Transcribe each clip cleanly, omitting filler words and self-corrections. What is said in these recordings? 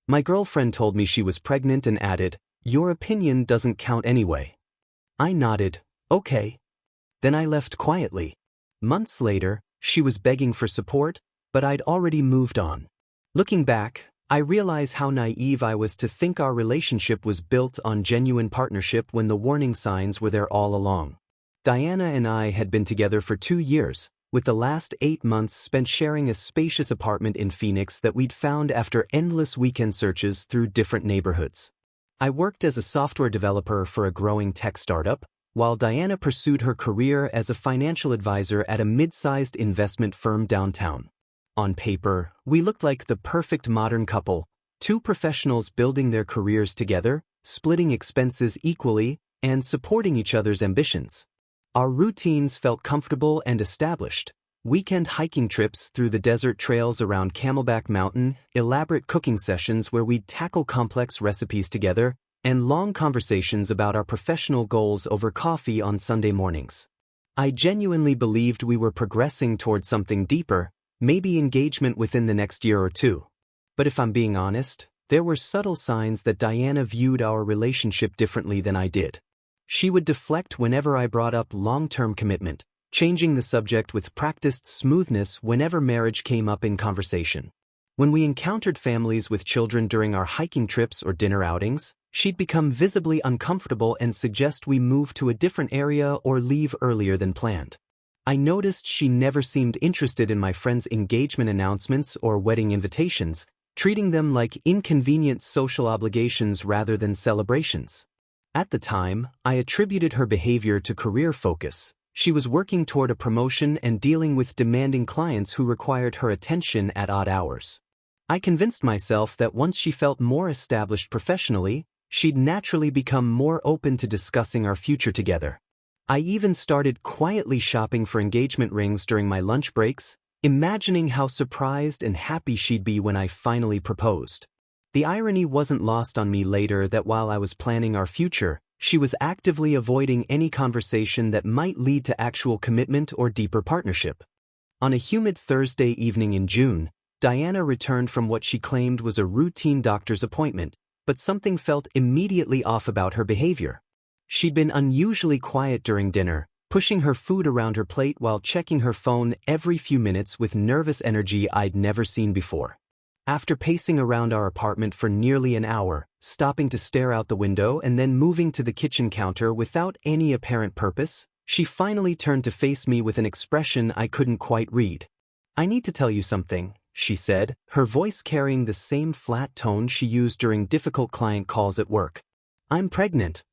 My girlfriend told me she was pregnant and added, "Your opinion doesn't count anyway." I nodded, "Okay." Then I left quietly. Months later, she was begging for support, but I'd already moved on. Looking back, I realize how naive I was to think our relationship was built on genuine partnership when the warning signs were there all along. Diana and I had been together for 2 years, with the last 8 months spent sharing a spacious apartment in Phoenix that we'd found after endless weekend searches through different neighborhoods. I worked as a software developer for a growing tech startup, while Diana pursued her career as a financial advisor at a mid-sized investment firm downtown. On paper, we looked like the perfect modern couple, two professionals building their careers together, splitting expenses equally, and supporting each other's ambitions. Our routines felt comfortable and established. Weekend hiking trips through the desert trails around Camelback Mountain, elaborate cooking sessions where we'd tackle complex recipes together, and long conversations about our professional goals over coffee on Sunday mornings. I genuinely believed we were progressing toward something deeper, maybe engagement within the next year or two. But if I'm being honest, there were subtle signs that Diana viewed our relationship differently than I did. She would deflect whenever I brought up long-term commitment, changing the subject with practiced smoothness whenever marriage came up in conversation. When we encountered families with children during our hiking trips or dinner outings, she'd become visibly uncomfortable and suggest we move to a different area or leave earlier than planned. I noticed she never seemed interested in my friends' engagement announcements or wedding invitations, treating them like inconvenient social obligations rather than celebrations. At the time, I attributed her behavior to career focus. She was working toward a promotion and dealing with demanding clients who required her attention at odd hours. I convinced myself that once she felt more established professionally, she'd naturally become more open to discussing our future together. I even started quietly shopping for engagement rings during my lunch breaks, imagining how surprised and happy she'd be when I finally proposed. The irony wasn't lost on me later that while I was planning our future, she was actively avoiding any conversation that might lead to actual commitment or deeper partnership. On a humid Thursday evening in June, Diana returned from what she claimed was a routine doctor's appointment, but something felt immediately off about her behavior. She'd been unusually quiet during dinner, pushing her food around her plate while checking her phone every few minutes with nervous energy I'd never seen before. After pacing around our apartment for nearly an hour, stopping to stare out the window and then moving to the kitchen counter without any apparent purpose, she finally turned to face me with an expression I couldn't quite read. "I need to tell you something," she said, her voice carrying the same flat tone she used during difficult client calls at work. "I'm pregnant."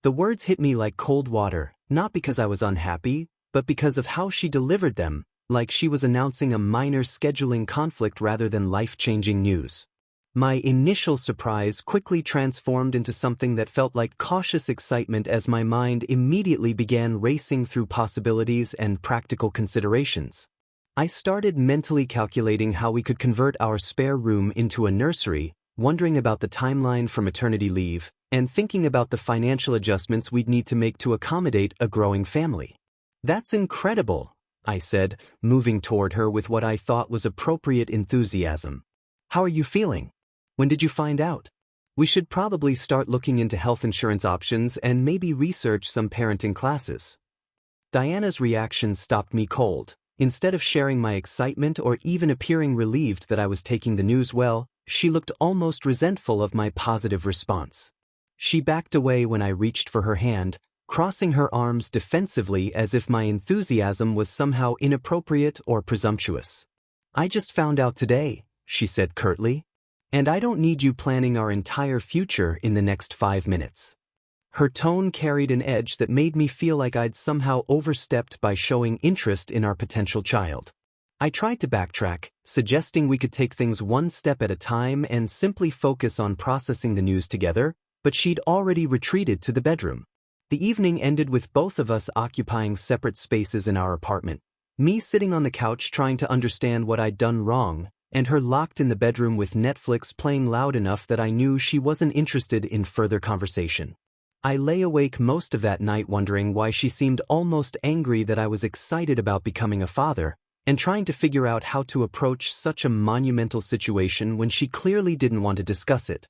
The words hit me like cold water, not because I was unhappy, but because of how she delivered them, like she was announcing a minor scheduling conflict rather than life-changing news. My initial surprise quickly transformed into something that felt like cautious excitement as my mind immediately began racing through possibilities and practical considerations. I started mentally calculating how we could convert our spare room into a nursery, wondering about the timeline for maternity leave, and thinking about the financial adjustments we'd need to make to accommodate a growing family. "That's incredible," I said, moving toward her with what I thought was appropriate enthusiasm. "How are you feeling? When did you find out? We should probably start looking into health insurance options and maybe research some parenting classes." Diana's reaction stopped me cold. Instead of sharing my excitement or even appearing relieved that I was taking the news well, she looked almost resentful of my positive response. She backed away when I reached for her hand, crossing her arms defensively as if my enthusiasm was somehow inappropriate or presumptuous. "I just found out today," she said curtly, "and I don't need you planning our entire future in the next 5 minutes." Her tone carried an edge that made me feel like I'd somehow overstepped by showing interest in our potential child. I tried to backtrack, suggesting we could take things one step at a time and simply focus on processing the news together, but she'd already retreated to the bedroom. The evening ended with both of us occupying separate spaces in our apartment, me sitting on the couch trying to understand what I'd done wrong, and her locked in the bedroom with Netflix playing loud enough that I knew she wasn't interested in further conversation. I lay awake most of that night wondering why she seemed almost angry that I was excited about becoming a father, and trying to figure out how to approach such a monumental situation when she clearly didn't want to discuss it.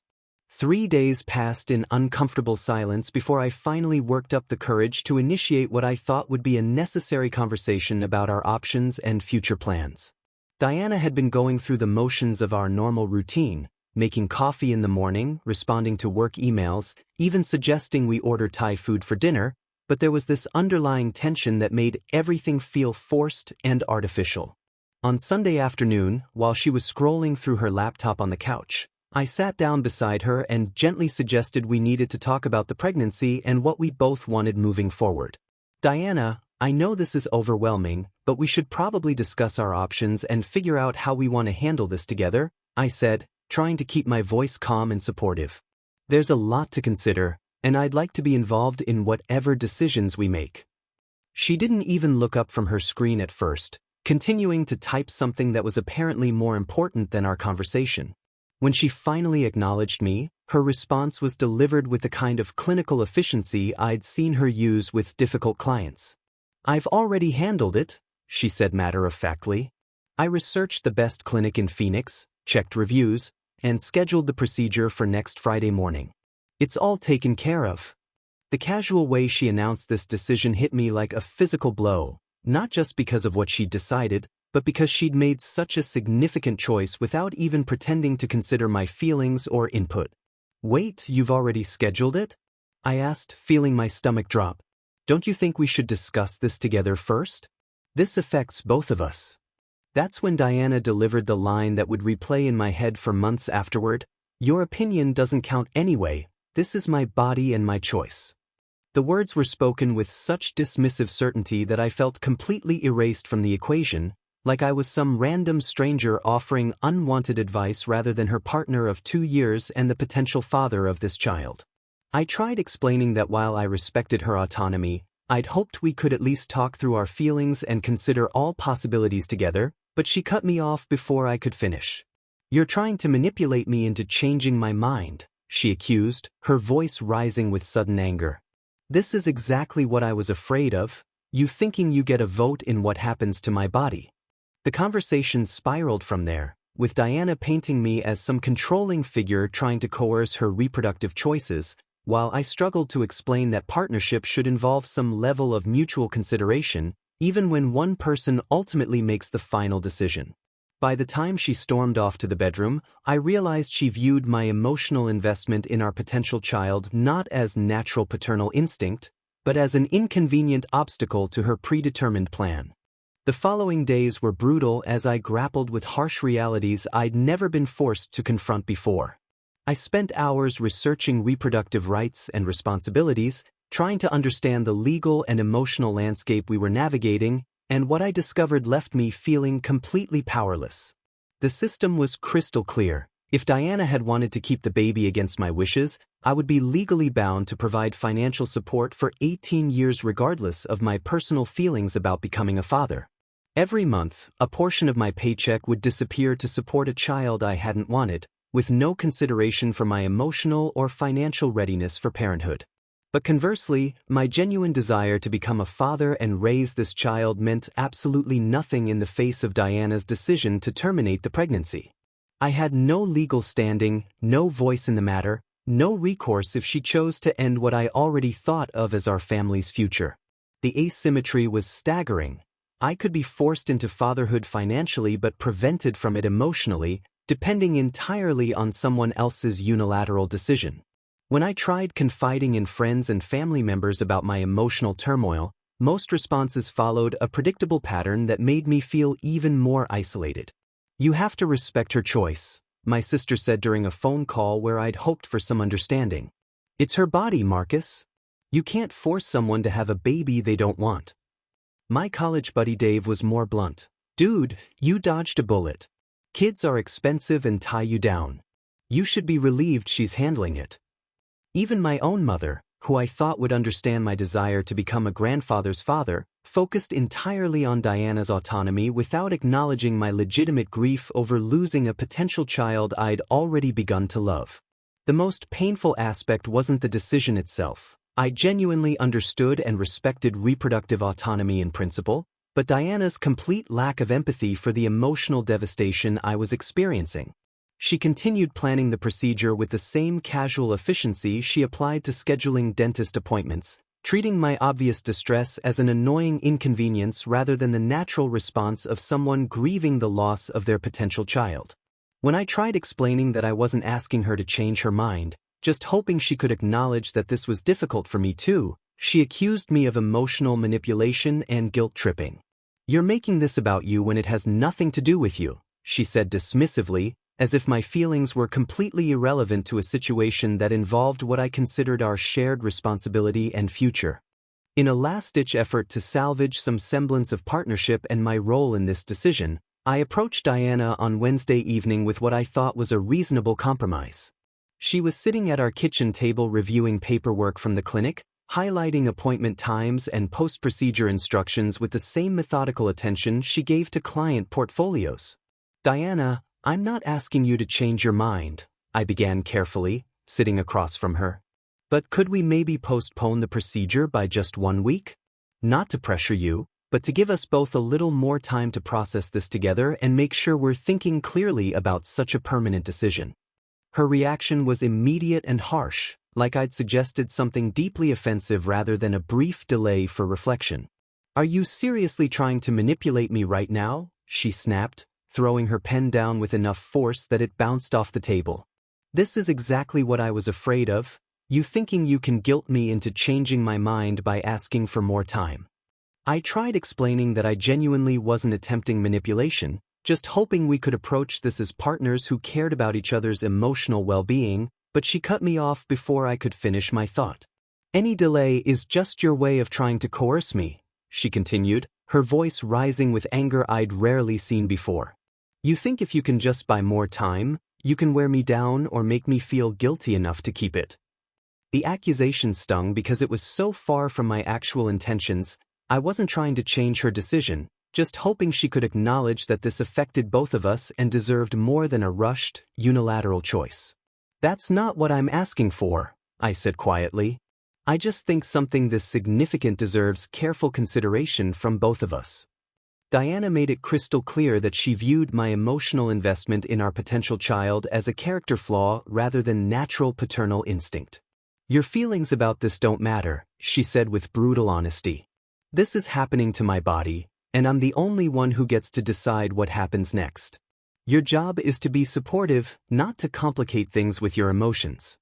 3 days passed in uncomfortable silence before I finally worked up the courage to initiate what I thought would be a necessary conversation about our options and future plans. Diana had been going through the motions of our normal routine, making coffee in the morning, responding to work emails, even suggesting we order Thai food for dinner, but there was this underlying tension that made everything feel forced and artificial. On Sunday afternoon, while she was scrolling through her laptop on the couch, I sat down beside her and gently suggested we needed to talk about the pregnancy and what we both wanted moving forward. Diana, I know this is overwhelming, but we should probably discuss our options and figure out how we want to handle this together, I said, trying to keep my voice calm and supportive. There's a lot to consider, and I'd like to be involved in whatever decisions we make. She didn't even look up from her screen at first, continuing to type something that was apparently more important than our conversation. When she finally acknowledged me, her response was delivered with the kind of clinical efficiency I'd seen her use with difficult clients. I've already handled it, she said matter-of-factly. I researched the best clinic in Phoenix, checked reviews, and scheduled the procedure for next Friday morning. It's all taken care of. The casual way she announced this decision hit me like a physical blow, not just because of what she'd decided, but because she'd made such a significant choice without even pretending to consider my feelings or input. Wait, you've already scheduled it? I asked, feeling my stomach drop. Don't you think we should discuss this together first? This affects both of us. That's when Diana delivered the line that would replay in my head for months afterward. Your opinion doesn't count anyway. This is my body and my choice. The words were spoken with such dismissive certainty that I felt completely erased from the equation, like I was some random stranger offering unwanted advice rather than her partner of 2 years and the potential father of this child. I tried explaining that while I respected her autonomy, I'd hoped we could at least talk through our feelings and consider all possibilities together, but she cut me off before I could finish. You're trying to manipulate me into changing my mind, she accused, her voice rising with sudden anger. This is exactly what I was afraid of, you thinking you get a vote in what happens to my body. The conversation spiraled from there, with Diana painting me as some controlling figure trying to coerce her reproductive choices, while I struggled to explain that partnership should involve some level of mutual consideration, even when one person ultimately makes the final decision. By the time she stormed off to the bedroom, I realized she viewed my emotional investment in our potential child not as natural paternal instinct, but as an inconvenient obstacle to her predetermined plan. The following days were brutal as I grappled with harsh realities I'd never been forced to confront before. I spent hours researching reproductive rights and responsibilities, trying to understand the legal and emotional landscape we were navigating, and what I discovered left me feeling completely powerless. The system was crystal clear. If Diana had wanted to keep the baby against my wishes, I would be legally bound to provide financial support for 18 years regardless of my personal feelings about becoming a father. Every month, a portion of my paycheck would disappear to support a child I hadn't wanted, with no consideration for my emotional or financial readiness for parenthood. But conversely, my genuine desire to become a father and raise this child meant absolutely nothing in the face of Diana's decision to terminate the pregnancy. I had no legal standing, no voice in the matter, no recourse if she chose to end what I already thought of as our family's future. The asymmetry was staggering. I could be forced into fatherhood financially but prevented from it emotionally, depending entirely on someone else's unilateral decision. When I tried confiding in friends and family members about my emotional turmoil, most responses followed a predictable pattern that made me feel even more isolated. You have to respect her choice, my sister said during a phone call where I'd hoped for some understanding. It's her body, Marcus. You can't force someone to have a baby they don't want. My college buddy Dave was more blunt. Dude, you dodged a bullet. Kids are expensive and tie you down. You should be relieved she's handling it. Even my own mother, who I thought would understand my desire to become a grandfather's father, focused entirely on Diana's autonomy without acknowledging my legitimate grief over losing a potential child I'd already begun to love. The most painful aspect wasn't the decision itself. I genuinely understood and respected reproductive autonomy in principle. but Diana's complete lack of empathy for the emotional devastation I was experiencing. She continued planning the procedure with the same casual efficiency she applied to scheduling dentist appointments, treating my obvious distress as an annoying inconvenience rather than the natural response of someone grieving the loss of their potential child. When I tried explaining that I wasn't asking her to change her mind, just hoping she could acknowledge that this was difficult for me too, she accused me of emotional manipulation and guilt-tripping. "You're making this about you when it has nothing to do with you," she said dismissively, as if my feelings were completely irrelevant to a situation that involved what I considered our shared responsibility and future. In a last-ditch effort to salvage some semblance of partnership and my role in this decision, I approached Diana on Wednesday evening with what I thought was a reasonable compromise. She was sitting at our kitchen table reviewing paperwork from the clinic, highlighting appointment times and post-procedure instructions with the same methodical attention she gave to client portfolios. "Diana, I'm not asking you to change your mind," I began carefully, sitting across from her. "But could we maybe postpone the procedure by just 1 week? Not to pressure you, but to give us both a little more time to process this together and make sure we're thinking clearly about such a permanent decision." Her reaction was immediate and harsh, like I'd suggested something deeply offensive rather than a brief delay for reflection. "Are you seriously trying to manipulate me right now?" she snapped, throwing her pen down with enough force that it bounced off the table. "This is exactly what I was afraid of, you thinking you can guilt me into changing my mind by asking for more time." I tried explaining that I genuinely wasn't attempting manipulation, just hoping we could approach this as partners who cared about each other's emotional well-being, but she cut me off before I could finish my thought. "Any delay is just your way of trying to coerce me," she continued, her voice rising with anger I'd rarely seen before. "You think if you can just buy more time, you can wear me down or make me feel guilty enough to keep it." The accusation stung because it was so far from my actual intentions. I wasn't trying to change her decision, just hoping she could acknowledge that this affected both of us and deserved more than a rushed, unilateral choice. "That's not what I'm asking for," I said quietly. "I just think something this significant deserves careful consideration from both of us." Diana made it crystal clear that she viewed my emotional investment in our potential child as a character flaw rather than natural paternal instinct. "Your feelings about this don't matter," she said with brutal honesty. "This is happening to my body, and I'm the only one who gets to decide what happens next. Your job is to be supportive, not to complicate things with your emotions."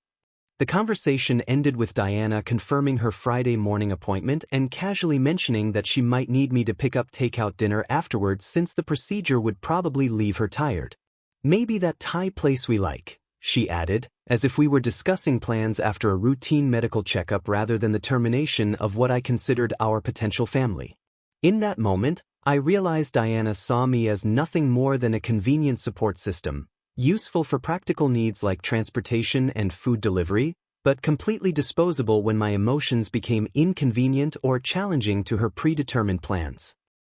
The conversation ended with Diana confirming her Friday morning appointment and casually mentioning that she might need me to pick up takeout dinner afterwards since the procedure would probably leave her tired. "Maybe that Thai place we like," she added, as if we were discussing plans after a routine medical checkup rather than the termination of what I considered our potential family. In that moment, I realized Diana saw me as nothing more than a convenient support system, useful for practical needs like transportation and food delivery, but completely disposable when my emotions became inconvenient or challenging to her predetermined plans.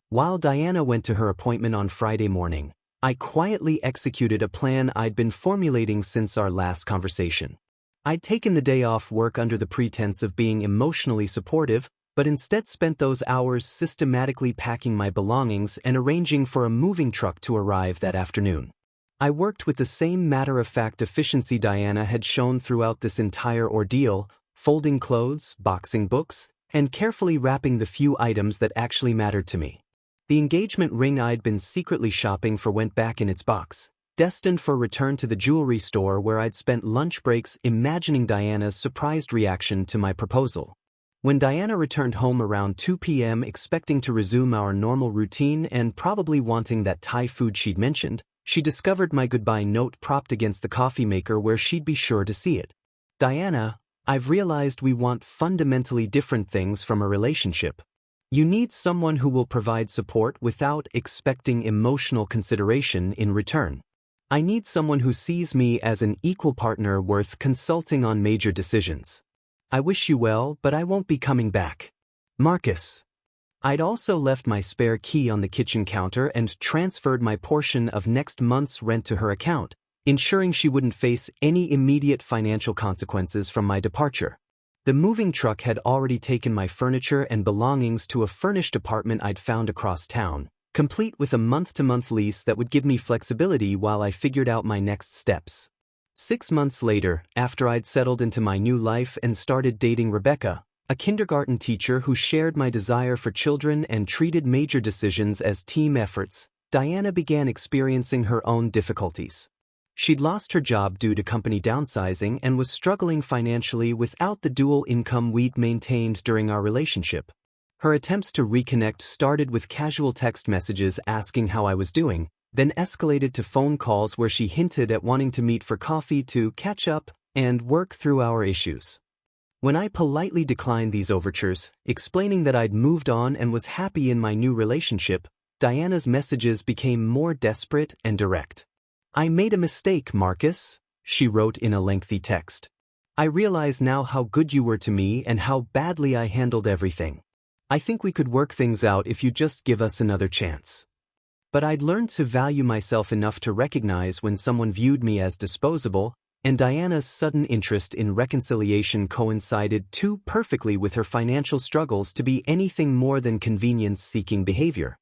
While Diana went to her appointment on Friday morning, I quietly executed a plan I'd been formulating since our last conversation. I'd taken the day off work under the pretense of being emotionally supportive, but instead spent those hours systematically packing my belongings and arranging for a moving truck to arrive that afternoon. I worked with the same matter-of-fact efficiency Diana had shown throughout this entire ordeal, folding clothes, boxing books, and carefully wrapping the few items that actually mattered to me. The engagement ring I'd been secretly shopping for went back in its box, destined for return to the jewelry store where I'd spent lunch breaks imagining Diana's surprised reaction to my proposal. When Diana returned home around 2 p.m. expecting to resume our normal routine and probably wanting that Thai food she'd mentioned, she discovered my goodbye note propped against the coffee maker where she'd be sure to see it. "Diana, I've realized we want fundamentally different things from a relationship. You need someone who will provide support without expecting emotional consideration in return. I need someone who sees me as an equal partner worth consulting on major decisions. I wish you well, but I won't be coming back. Marcus." I'd also left my spare key on the kitchen counter and transferred my portion of next month's rent to her account, ensuring she wouldn't face any immediate financial consequences from my departure. The moving truck had already taken my furniture and belongings to a furnished apartment I'd found across town, complete with a month-to-month lease that would give me flexibility while I figured out my next steps. 6 months later, after I'd settled into my new life and started dating Rebecca, a kindergarten teacher who shared my desire for children and treated major decisions as team efforts, Diana began experiencing her own difficulties. She'd lost her job due to company downsizing and was struggling financially without the dual income we'd maintained during our relationship. Her attempts to reconnect started with casual text messages asking how I was doing, then escalated to phone calls where she hinted at wanting to meet for coffee to catch up and work through our issues. When I politely declined these overtures, explaining that I'd moved on and was happy in my new relationship, Diana's messages became more desperate and direct. "I made a mistake, Marcus," she wrote in a lengthy text. "I realize now how good you were to me and how badly I handled everything. I think we could work things out if you just give us another chance." But I'd learned to value myself enough to recognize when someone viewed me as disposable, and Diana's sudden interest in reconciliation coincided too perfectly with her financial struggles to be anything more than convenience-seeking behavior.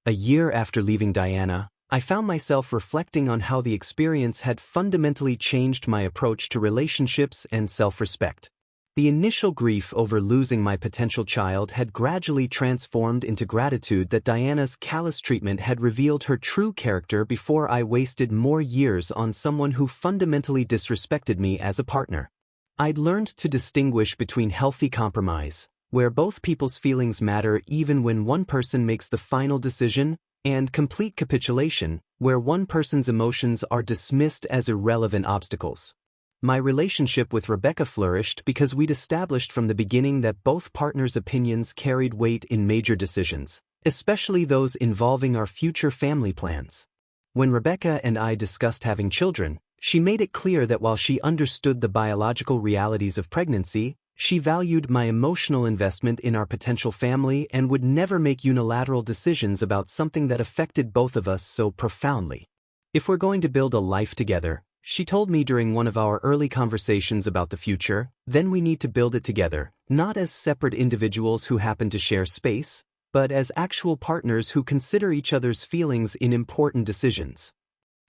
A year after leaving Diana, I found myself reflecting on how the experience had fundamentally changed my approach to relationships and self-respect. The initial grief over losing my potential child had gradually transformed into gratitude that Diana's callous treatment had revealed her true character before I wasted more years on someone who fundamentally disrespected me as a partner. I'd learned to distinguish between healthy compromise, where both people's feelings matter even when one person makes the final decision, and complete capitulation, where one person's emotions are dismissed as irrelevant obstacles. My relationship with Rebecca flourished because we'd established from the beginning that both partners' opinions carried weight in major decisions, especially those involving our future family plans. When Rebecca and I discussed having children, she made it clear that while she understood the biological realities of pregnancy, she valued my emotional investment in our potential family and would never make unilateral decisions about something that affected both of us so profoundly. "If we're going to build a life together," she told me during one of our early conversations about the future, "then we need to build it together, not as separate individuals who happen to share space, but as actual partners who consider each other's feelings in important decisions."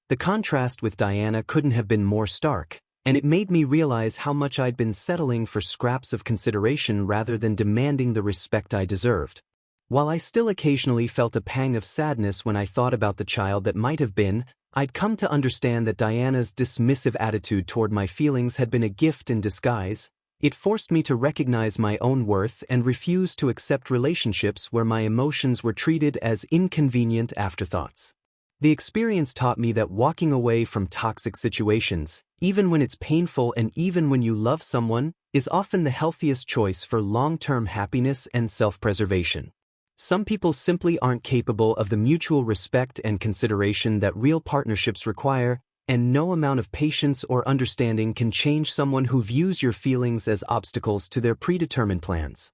The contrast with Diana couldn't have been more stark, and it made me realize how much I'd been settling for scraps of consideration rather than demanding the respect I deserved. While I still occasionally felt a pang of sadness when I thought about the child that might have been, I'd come to understand that Diana's dismissive attitude toward my feelings had been a gift in disguise. It forced me to recognize my own worth and refuse to accept relationships where my emotions were treated as inconvenient afterthoughts. The experience taught me that walking away from toxic situations, even when it's painful and even when you love someone, is often the healthiest choice for long-term happiness and self-preservation. Some people simply aren't capable of the mutual respect and consideration that real partnerships require, and no amount of patience or understanding can change someone who views your feelings as obstacles to their predetermined plans.